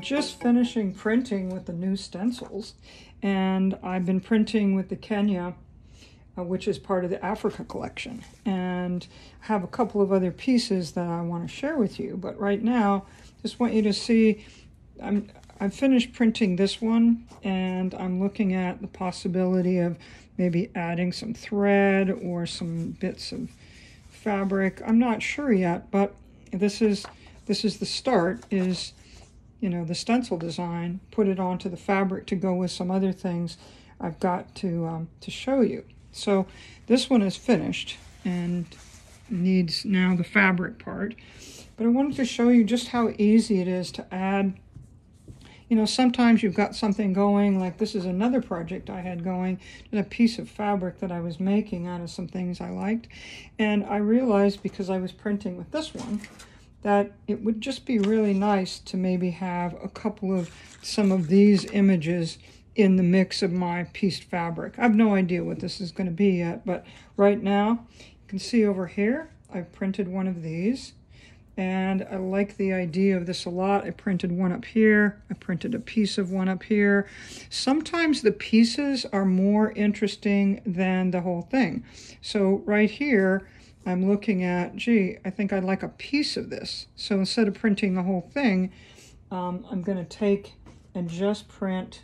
just finishing printing with the new stencils, and I've been printing with the Kenya, which is part of the Africa collection, and I have a couple of other pieces that I want to share with you. But right now, just want you to see, I've finished printing this one, and I'm looking at the possibility of maybe adding some thread or some bits of fabric. I'm not sure yet, but this is the start, is, you know, the stencil design, put it onto the fabric to go with some other things I've got to show you. So this one is finished and needs now the fabric part. But I wanted to show you just how easy it is to add. You know, sometimes you've got something going, like this is another project I had going, and a piece of fabric that I was making out of some things I liked. And I realized, because I was printing with this one, that it would just be really nice to maybe have a couple of some of these images in the mix of my pieced fabric. I have no idea what this is going to be yet, but right now you can see over here I've printed one of these, and I like the idea of this a lot. I printed one up here, I printed a piece of one up here. Sometimes the pieces are more interesting than the whole thing. So right here I'm looking at, gee, I think I'd like a piece of this. So instead of printing the whole thing, I'm going to take and just print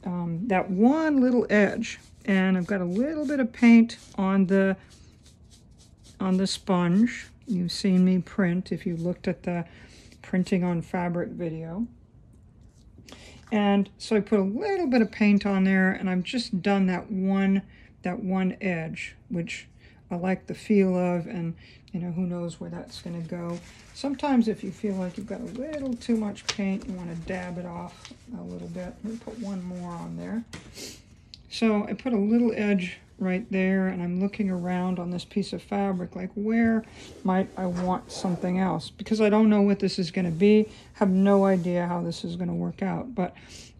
that one little edge. And I've got a little bit of paint on the sponge. You've seen me print if you looked at the printing on fabric video. And so I put a little bit of paint on there, and I've just done that one edge, which I like the feel of, and you know, who knows where that's going to go. Sometimes if you feel like you've got a little too much paint, you want to dab it off a little bit. Let me put one more on there. So I put a little edge right there, and I'm looking around on this piece of fabric, like where might I want something else? Because I don't know what this is going to be, have no idea how this is going to work out, but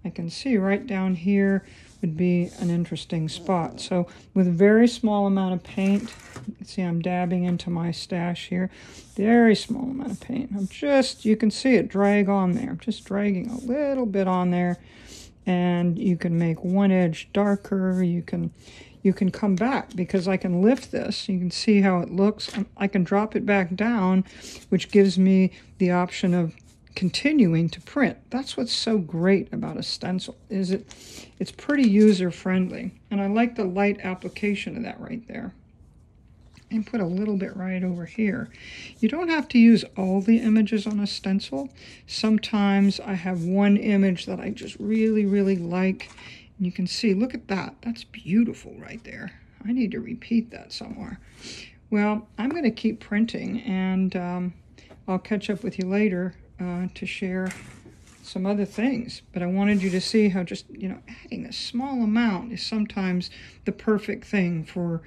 I can see right down here would be an interesting spot. So with a very small amount of paint, you can see I'm dabbing into my stash here, very small amount of paint. I'm just, you can see it drag on there. I'm just dragging a little bit on there, and you can make one edge darker. You can come back, because I can lift this. You can see how it looks. I can drop it back down, which gives me the option of continuing to print. That's what's so great about a stencil, is it's pretty user-friendly. And I like the light application of that right there. And put a little bit right over here. You don't have to use all the images on a stencil. Sometimes I have one image that I just really, really like. And you can see, look at that. That's beautiful right there. I need to repeat that somewhere. Well, I'm going to keep printing, and I'll catch up with you later to share some other things. But I wanted you to see how just, you know, adding a small amount is sometimes the perfect thing for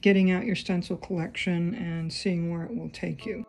getting out your stencil collection and seeing where it will take you.